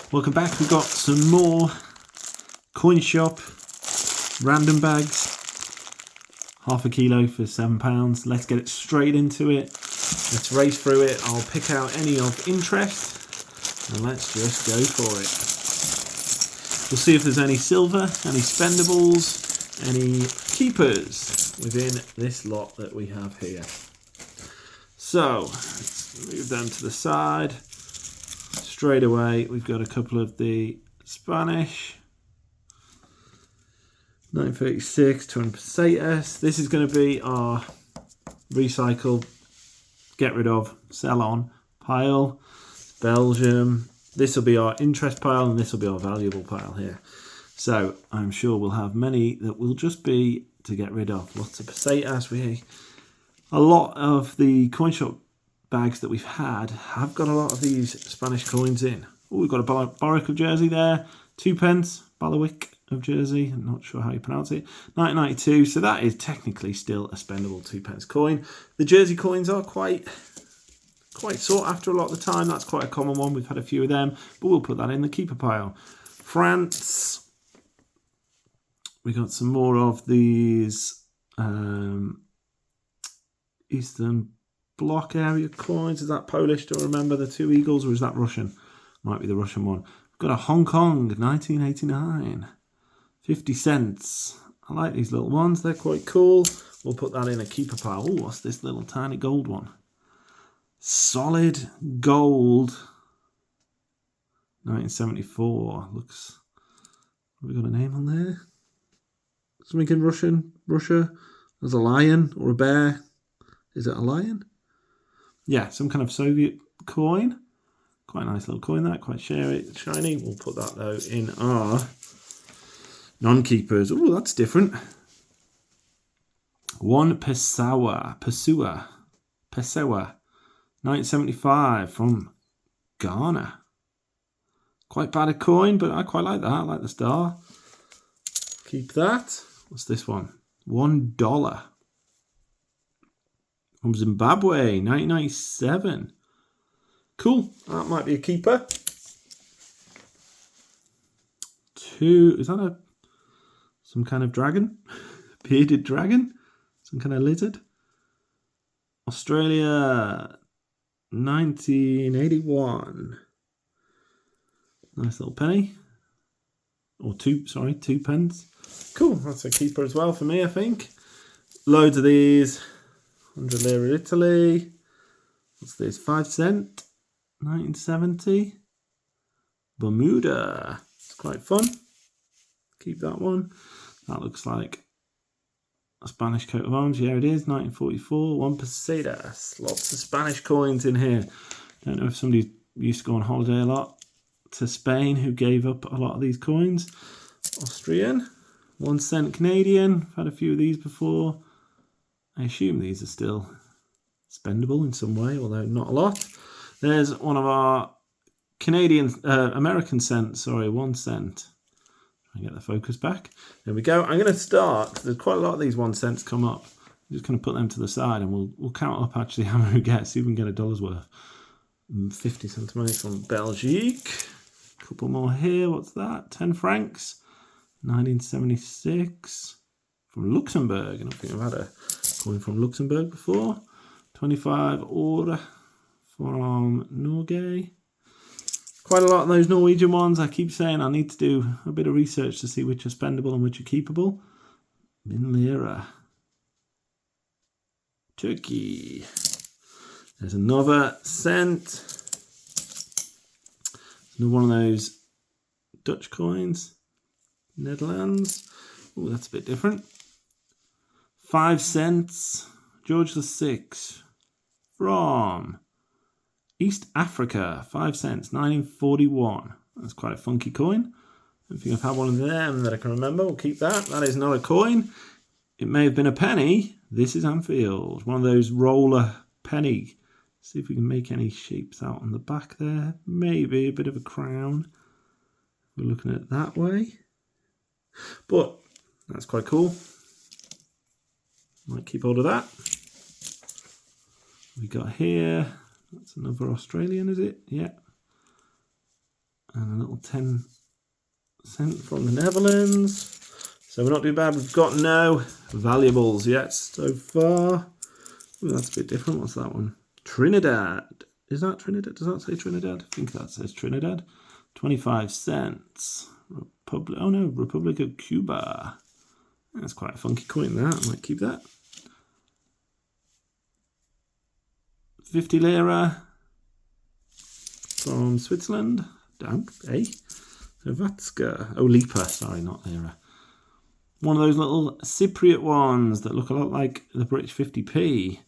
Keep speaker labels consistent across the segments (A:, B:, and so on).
A: Welcome back. We've got some more coin shop random bags. Half a kilo for £7. Let's get it straight into it. Let's race through it. I'll pick out any of interest and let's just go for it. We'll see if there's any silver, any spendables, any keepers within this lot that we have here. So let's move them to the side. Straight away, we've got a couple of the Spanish 936 200 pesetas. This is going to be our recycle, get rid of, sell on pile. Belgium. This will be our interest pile and this will be our valuable pile here. So I'm sure we'll have many that will just be to get rid of. Lots of pesetas. A lot of the coin shop bags that we've had have got a lot of these Spanish coins in. Oh, we've got a Borwick of Jersey there, 2 pence, Bailiwick of Jersey, I'm not sure how you pronounce it, 1992, so that is technically still a spendable 2 pence coin. The Jersey coins are quite sought after a lot of the time. That's quite a common one. We've had a few of them, but we'll put that in the keeper pile. France, we got some more of these Eastern Bloc area coins. Is that Polish? Do I remember the 2 eagles, or is that Russian? Might be the Russian one. We've got a Hong Kong 1989, 50 cents. I like these little ones. They're quite cool. We'll put that in a keeper pile. Oh, what's this little tiny gold one? Solid gold 1974. Looks, have we got a name on there? Something in Russian? Russia? There's a lion or a bear. Is it a lion? Yeah, some kind of Soviet coin. Quite a nice little coin, that. Quite shiny. We'll put that, though, in our non-keepers. Oh, that's different. 1 Pessoa. 1975 from Ghana. Quite bad a coin, but I quite like that. I like the star. Keep that. What's this one? $1. From Zimbabwe, 1997. Cool. That might be a keeper. 2. Is that some kind of dragon? Bearded dragon? Some kind of lizard? Australia, 1981. Nice little penny. Or 2 pence. Cool. That's a keeper as well for me, I think. Loads of these. 100 lira Italy. What's this? 5 cent. 1970. Bermuda. It's quite fun. Keep that one. That looks like a Spanish coat of arms. Yeah, it is. 1944. 1 pesetas. Lots of Spanish coins in here. Don't know if somebody used to go on holiday a lot to Spain who gave up a lot of these coins. Austrian. 1 cent Canadian. I've had a few of these before. I assume these are still spendable in some way, although not a lot. There's one of our American cents, 1 cent. Try and get the focus back. There we go. I'm going to start. There's quite a lot of these 1 cents come up. I'm just going to put them to the side and we'll count up actually how many we get, see if we can get $1 worth. 50 cent money from Belgique. A couple more here. What's that? 10 francs. 1976. From Luxembourg. I don't think I've had a coin from Luxembourg before. 25 ore from Norway. Quite a lot of those Norwegian ones. I keep saying I need to do a bit of research to see which are spendable and which are keepable. Min lira. Turkey. There's another cent. Another one of those Dutch coins. Netherlands. Oh, that's a bit different. 5 cents. George VI. From East Africa. 5 cents. 1941. That's quite a funky coin. I don't think I've had one of them that I can remember. We'll keep that. That is not a coin. It may have been a penny. This is Anfield. One of those roller penny. See if we can make any shapes out on the back there. Maybe a bit of a crown. We're looking at it that way. But that's quite cool. Might keep hold of that. We got here. That's another Australian, is it? Yeah. And a little 10 cent from the Netherlands. So we're not too bad. We've got no valuables yet so far. Ooh, that's a bit different. What's that one? Trinidad. Is that Trinidad? Does that say Trinidad? I think that says Trinidad. 25 cents. Republic of Cuba. That's quite a funky coin, that. I might keep that. 50 lira from Switzerland. Dank, eh? Hrvatska. Oh, Lipa. Sorry, not lira. One of those little Cypriot ones that look a lot like the British 50p.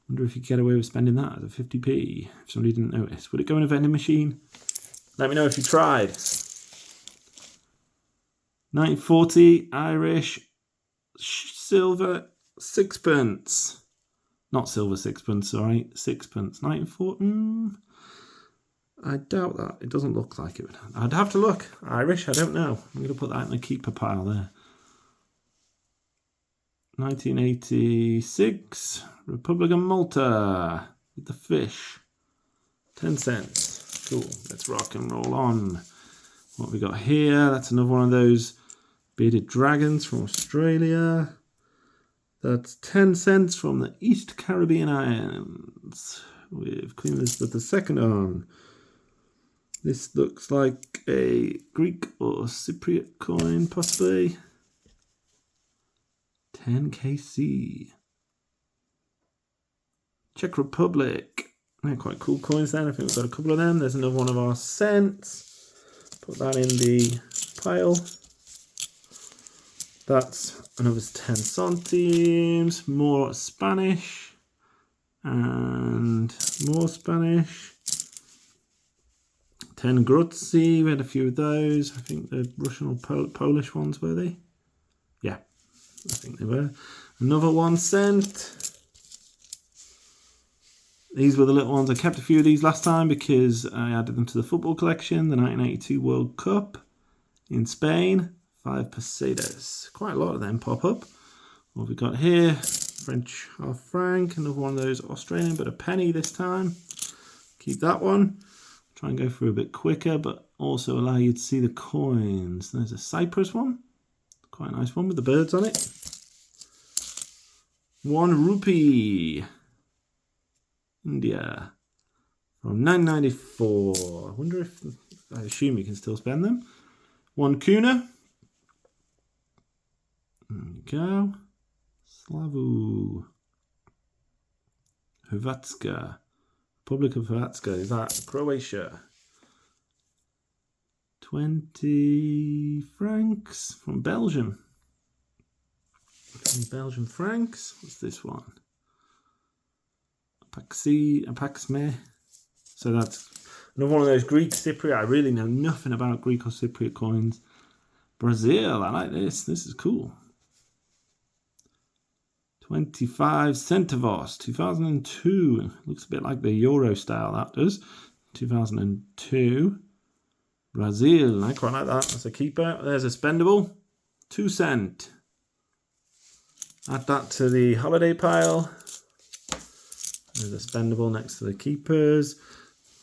A: Wonder if you could get away with spending that as a 50p if somebody didn't notice. Would it go in a vending machine? Let me know if you tried. 1940 Irish silver sixpence. Not silver sixpence, sorry. Sixpence. 1940. I doubt that. It doesn't look like it. I'd have to look. Irish, I don't know. I'm going to put that in the keeper pile there. 1986, Republic of Malta with the fish. 10 cents. Cool. Let's rock and roll on. What we got here? That's another one of those bearded dragons from Australia. That's 10 cents from the East Caribbean Islands with Queen Elizabeth II on. This looks like a Greek or Cypriot coin, possibly. 10 KC. Czech Republic. They're quite cool coins then. I think we've got a couple of them. There's another one of our cents. Put that in the pile. That's another 10 centimes. More Spanish. And more Spanish. 10 Gruzzi. We had a few of those. I think the Russian or Polish ones, were they? Yeah. I think they were. Another 1 cent. These were the little ones. I kept a few of these last time because I added them to the football collection. The 1982 World Cup in Spain. 5 pesetas. Quite a lot of them pop up. What have we got here? French half franc. Another one of those Australian, but a penny this time. Keep that one. Try and go through a bit quicker, but also allow you to see the coins. There's a Cyprus one. Quite a nice one with the birds on it. 1 rupee. India. From 994. I wonder if, I assume you can still spend them. 1 kuna. There we go. Slavu. Hrvatska. Republic of Hrvatska. Is that Croatia? 20 francs from Belgium. 20 Belgian francs. What's this one? Apaxme. So that's another one of those Greek Cypriot. I really know nothing about Greek or Cypriot coins. Brazil. I like this. This is cool. 25 centavos. 2002. Looks a bit like the Euro style, that does. 2002. Brazil, I quite like that. That's a keeper. There's a spendable. 2 cent. Add that to the holiday pile. There's a spendable next to the keepers.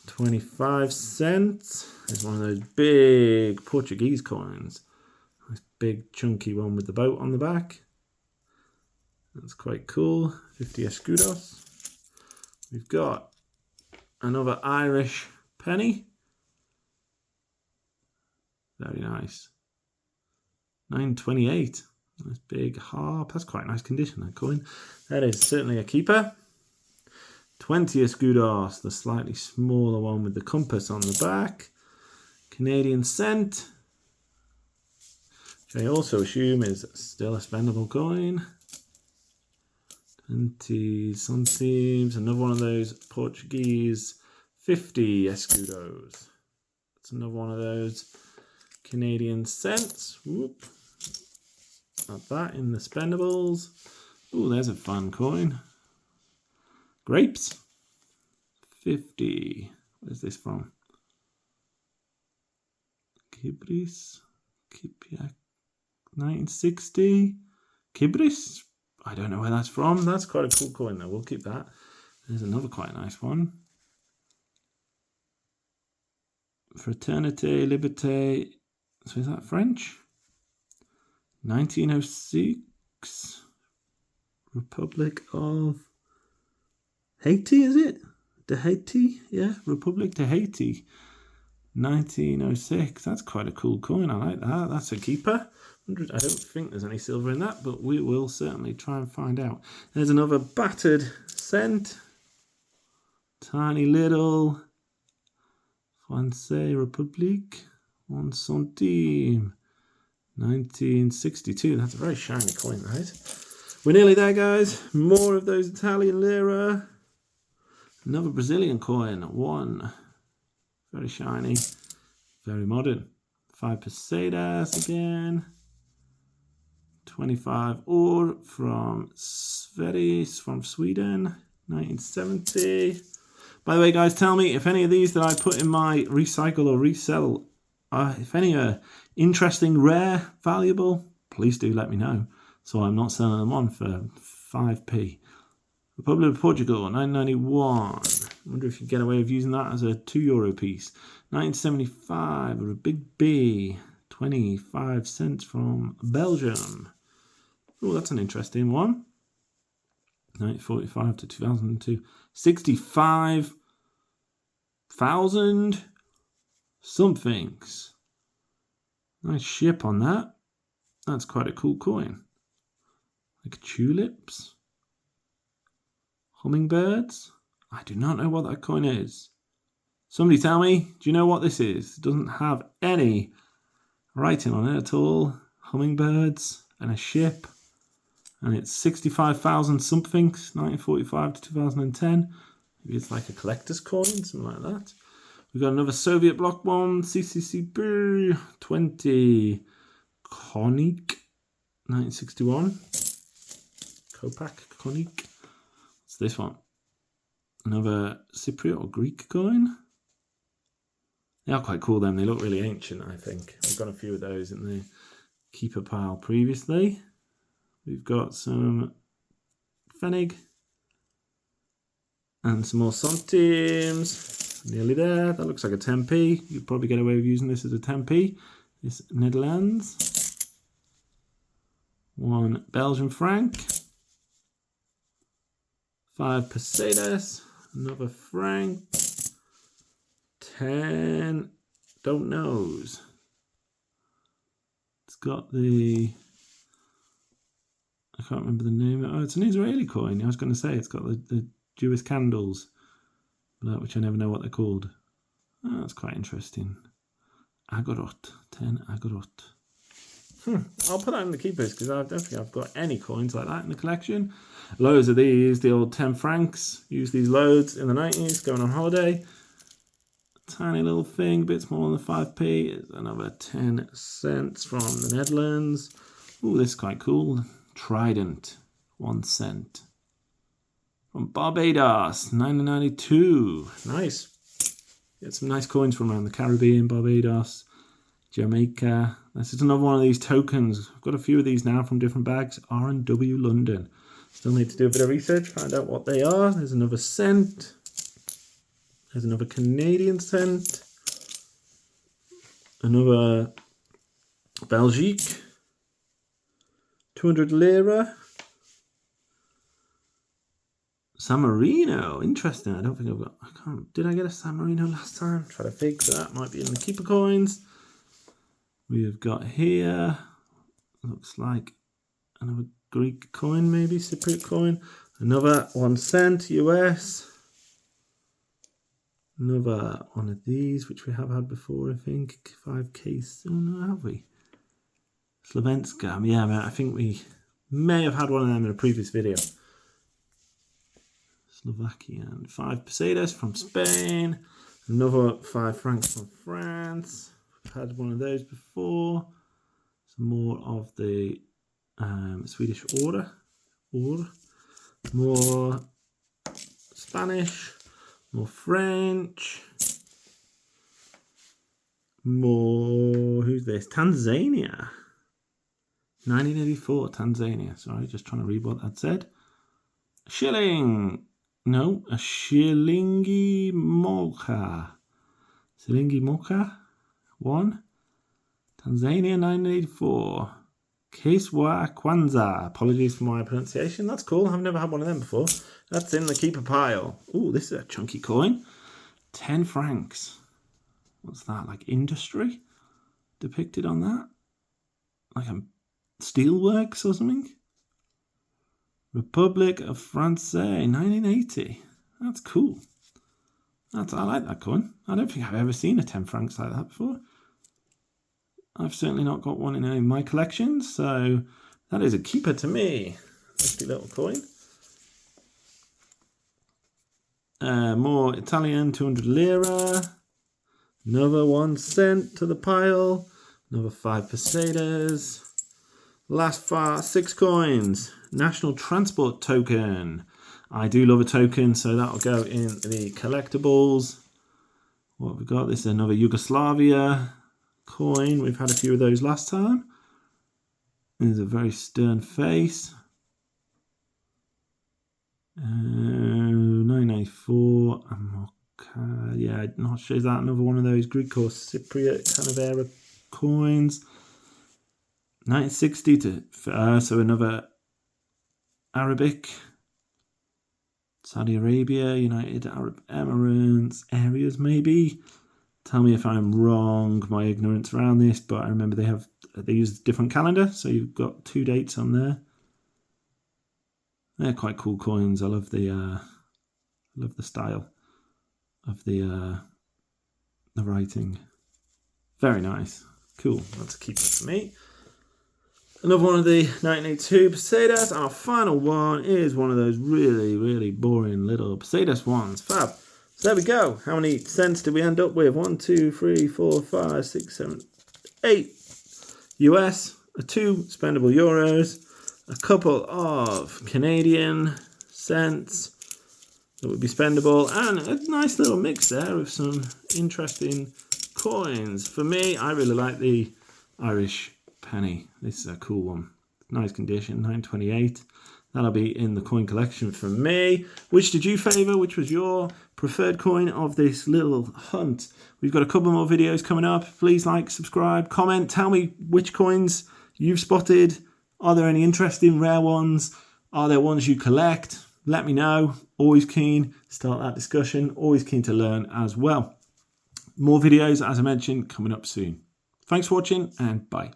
A: 25 cents. There's one of those big Portuguese coins. Nice big chunky one with the boat on the back. That's quite cool. 50 escudos. We've got another Irish penny. Very nice. 9.28. Nice big harp. That's quite a nice condition, that coin. That is certainly a keeper. 20 escudos, the slightly smaller one with the compass on the back. Canadian cent. Which I also assume is still a spendable coin. 20 centimes. Another one of those Portuguese 50 escudos. That's another one of those Canadian cents. Whoop. Add that in the spendables. Ooh, there's a fun coin. Grapes. 50. Where's this from? Kibris. Kipiak. 1960. Kibris. I don't know where that's from. That's quite a cool coin though. We'll keep that. There's another quite nice one. Fraternité, Liberté. So is that French? 1906. Republic of Haiti, is it? De Haiti? Yeah, Republic de Haiti. 1906. That's quite a cool coin. I like that. That's a keeper. I don't think there's any silver in that, but we will certainly try and find out. There's another battered cent. Tiny little Français Republique. 1 centime. 1962. That's a very shiny coin, right? We're nearly there, guys. More of those Italian lira. Another Brazilian coin. 1. Very shiny. Very modern. 5 pesetas again. 25 ore from Sveris from Sweden. 1970. By the way, guys, tell me if any of these that I put in my recycle or resell, if any are interesting, rare, valuable, please do let me know. So I'm not selling them on for 5p. Republic of Portugal, 991. I wonder if you get away with using that as a €2 piece. 1975, a big B, 25 cents from Belgium. Oh, that's an interesting one. 1945 to 2002. 65,000 somethings. Nice ship on that. That's quite a cool coin. Like tulips. Hummingbirds. I do not know what that coin is. Somebody tell me, do you know what this is? It doesn't have any writing on it at all. Hummingbirds and a ship. And it's 65,000 something, 1945 to 2010. Maybe it's like a collector's coin, something like that. We've got another Soviet bloc bomb, CCCB 20. Konik, 1961. Kopak, Konik. What's this one? Another Cypriot or Greek coin. They are quite cool, them. They look really ancient, I think. I've got a few of those in the keeper pile previously. We've got some Pfennig and some more centimes. Nearly there. That looks like a 10p. You'd probably get away with using this as a 10p. This Netherlands. 1 Belgian franc. 5 pesetas. Another franc. 10. Don't knows. It's got the... I can't remember the name. Oh, it's an Israeli coin. I was going to say it's got the Jewish candles, which I never know what they're called. Oh, that's quite interesting. Agorot. 10 Agorot. I'll put that in the keepers because I don't think I've got any coins like that in the collection. Loads of these, the old 10 francs. Used these loads in the 90s going on holiday. Tiny little thing, a bit smaller than 5p. It's another 10 cents from the Netherlands. Ooh, this is quite cool. Trident, 1 cent. From Barbados, 1992. Nice. Get some nice coins from around the Caribbean, Barbados, Jamaica. This is another one of these tokens. I've got a few of these now from different bags. R&W London. Still need to do a bit of research, find out what they are. There's another cent. There's another Canadian cent. Another Belgique. 200 lira. San Marino. Interesting. I don't think I've got... Did I get a San Marino last time? Try to think. So that might be in the keeper coins. We have got here... Looks like another Greek coin, maybe. Cypriot coin. Another 1 cent US. Another one of these, which we have had before, I think. 5k. Oh, no, have we? Slovenska. Yeah, I think we may have had one of them in a previous video. Slovakian. 5 pesetas from Spain. Another 5 francs from France. We've had one of those before. Some more of the Swedish order. More Spanish. More French. More... Who's this? Tanzania. 1984, Tanzania. Sorry, just trying to read what that said. Shilling. No, a Shillingi Molka. Silingi Moka, 1. Tanzania, 1984. Kiswa Kwanzaa. Apologies for my pronunciation. That's cool. I've never had one of them before. That's in the keeper pile. Ooh, this is a chunky coin. 10 francs. What's that? Like industry depicted on that? Like a steelworks or something? Republic of France, 1980. That's cool. I like that coin. I don't think I've ever seen a 10 francs like that before. I've certainly not got one in any of my collections, so that is a keeper to me. Nifty little coin. More Italian 200 lira. Another 1 cent to the pile. Another 5 pesetas. Last 6 coins. National Transport Token. I do love a token, so that'll go in the collectibles. What have we got? This is another Yugoslavia coin. We've had a few of those last time. There's a very stern face. 994. Yeah, I'm not sure. Is that another one of those Greek or Cypriot kind of era coins? 1960 to so another Arabic. Saudi Arabia, United Arab Emirates areas, maybe. Tell me if I'm wrong, my ignorance around this, but I remember they use a different calendar, so you've got 2 dates on there. They're quite cool coins. I love the style of the writing. Very nice. Cool. That's a keeper for me. Another one of the 1982 pesetas. Our final one is one of those really, really boring little pesetas ones. Fab. So there we go. How many cents did we end up with? 1, 2, 3, 4, 5, 6, 7, 8 US. 2 spendable euros. A couple of Canadian cents that would be spendable. And a nice little mix there of some interesting coins. For me, I really like the Irish penny. This is a cool one. Nice condition, 928. That'll be in the coin collection for me. Which did you favour? Which was your preferred coin of this little hunt? We've got a couple more videos coming up. Please like, subscribe, comment. Tell me which coins you've spotted. Are there any interesting rare ones? Are there ones you collect? Let me know. Always keen to start that discussion. Always keen to learn as well. More videos, as I mentioned, coming up soon. Thanks for watching and bye.